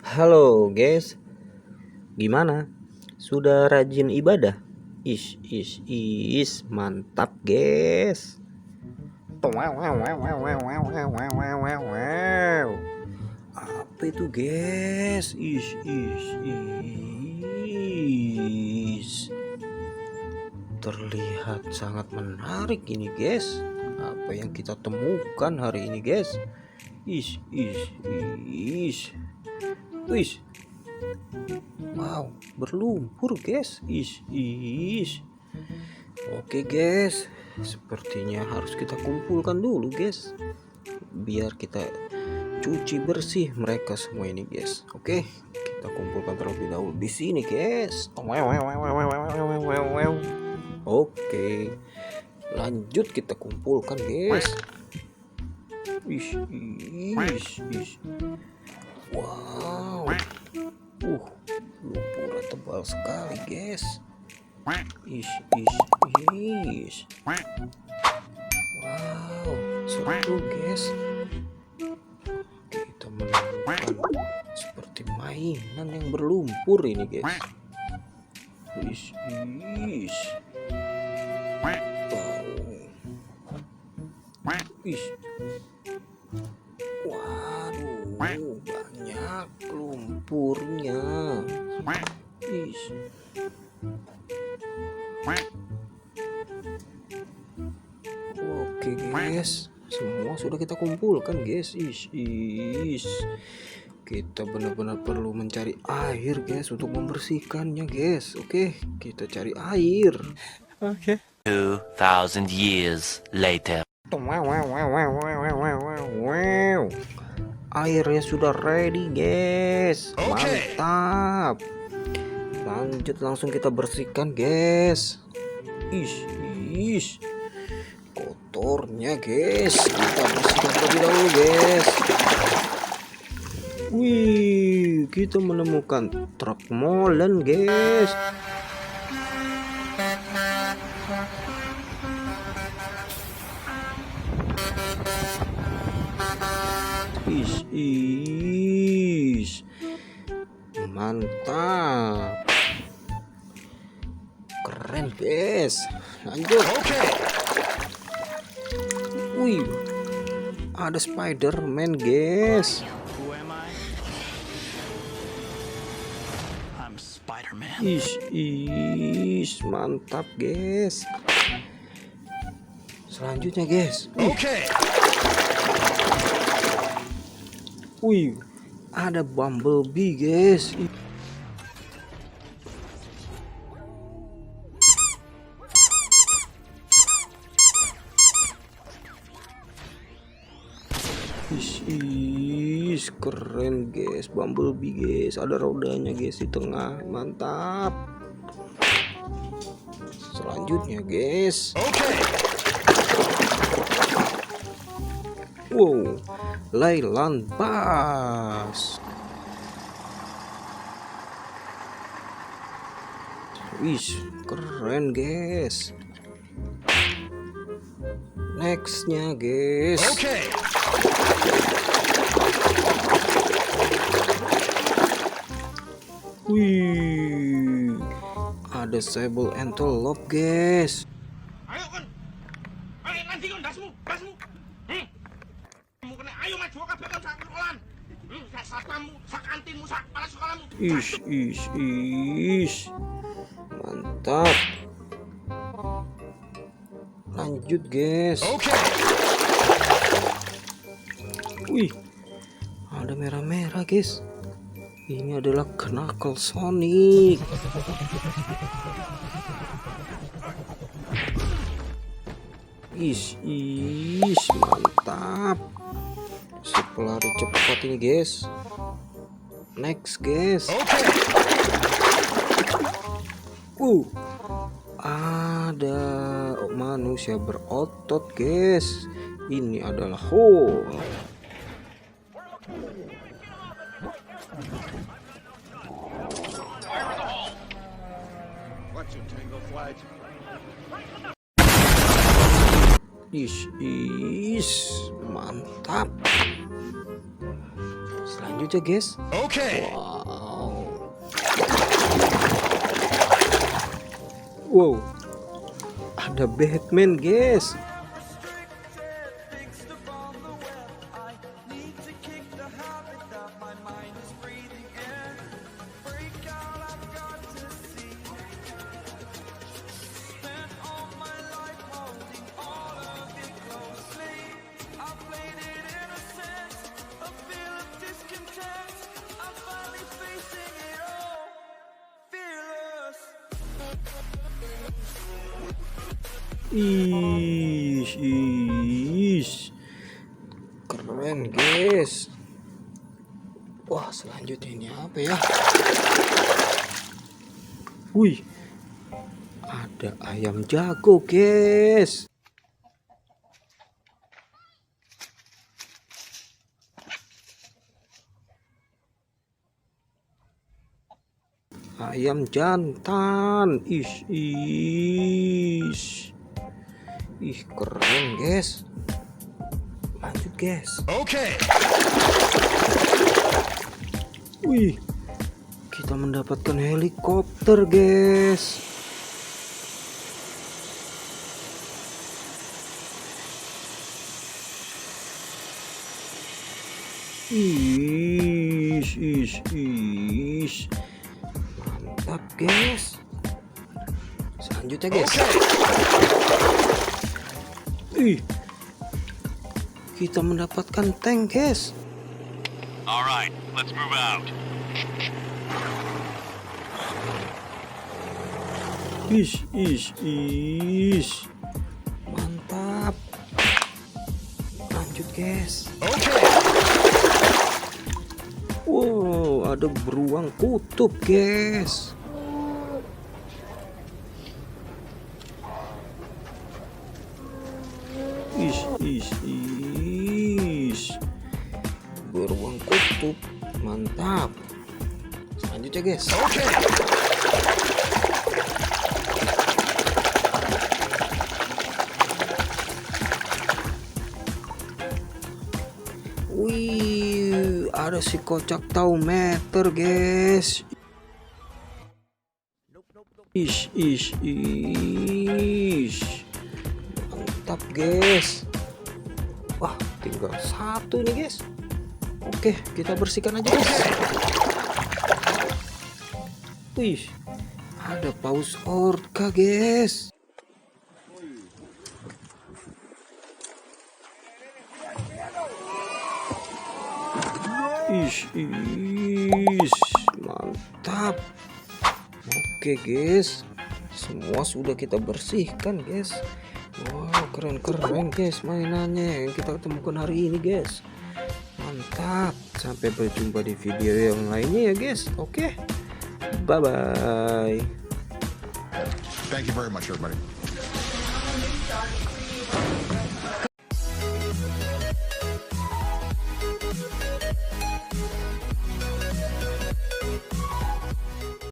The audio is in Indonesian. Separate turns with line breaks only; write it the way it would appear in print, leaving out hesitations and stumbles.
Halo guys, gimana? Sudah rajin ibadah? Mantap guys. Apa itu guys? Terlihat sangat menarik ini guys. Apa yang kita temukan hari ini guys? Is, is, is. Wih, wow, berlumpur guys. Oke guys, sepertinya harus kita kumpulkan dulu guys, biar kita cuci bersih mereka semua ini guys. Oke, kita kumpulkan terlebih dahulu di sini guys. Oke, lanjut kita kumpulkan guys. Wow, lumpurnya tebal sekali guys. Wow, seru guys. Kita menemukan seperti mainan yang berlumpur ini guys. Waduh, banyak lumpurnya. Oke guys, semua sudah kita kumpulkan guys. Kita benar-benar perlu mencari air guys untuk membersihkannya guys. Oke, kita cari air.
Okay.
2,000 years later.
Airnya sudah ready guys. Mantap. Lanjut, langsung kita bersihkan guys. Kotornya guys, kita bersihkan terlebih dahulu guys. Wih, kita menemukan truk molen guys. Mantap, keren guys. Lanjut. Wih, ada Spider-Man guys.
Who am I? I'm Spider-Man.
Mantap guys. Selanjutnya guys. Wih, ada Bumblebee guys. Keren guys, Bumblebee guys. Ada rodanya guys di tengah, mantap. Selanjutnya guys. Wow, Leyland Bus. Keren guys. Nextnya guys. Wih, ada Sable Antelope guys.
Ayo kan, ayo nanti kan dasmu. Ayo maju kabeh kan sak sekolahan. Sak satpammu, sak kantinmu, sak kepala sekolahmu.
Mantap. Lanjut guys. Wih, ada merah-merah guys. Ini adalah Knuckle Sonic. Mantap. Si pelari cepat ini guys. Next guys. Ada manusia berotot guys. Ini adalah Hulk. Mantap. aja guys.
Okay.
Wow, ada Batman guys. Ish, keren guys. Wah, selanjutnya ini apa ya? Wih, ada ayam jago guys. Ayam jantan. Ih, keren guys. Lanjut guys.
Okay.
Wih, kita mendapatkan helikopter guys. Mantap guys. Selanjutnya guys. Kita mendapatkan tank guys.
All right, let's move out.
Mantap. Lanjut guys.
Okay.
Wow, ada beruang kutub guys. Beruang kutub, mantap. Selanjutnya guys.
Okay.
Wih, ada si kocak tahu meter guys. Mantap guys. Wah, tinggal satu nih guys. Oke, kita bersihkan aja guys. Wih, ada paus orca guys. Mantap. Oke guys, semua sudah kita bersihkan guys. Wow, keren guys mainannya yang kita temukan hari ini guys. Mantap. Sampai berjumpa di video yang lainnya ya guys. Oke, bye bye.
Thank you very much, everybody.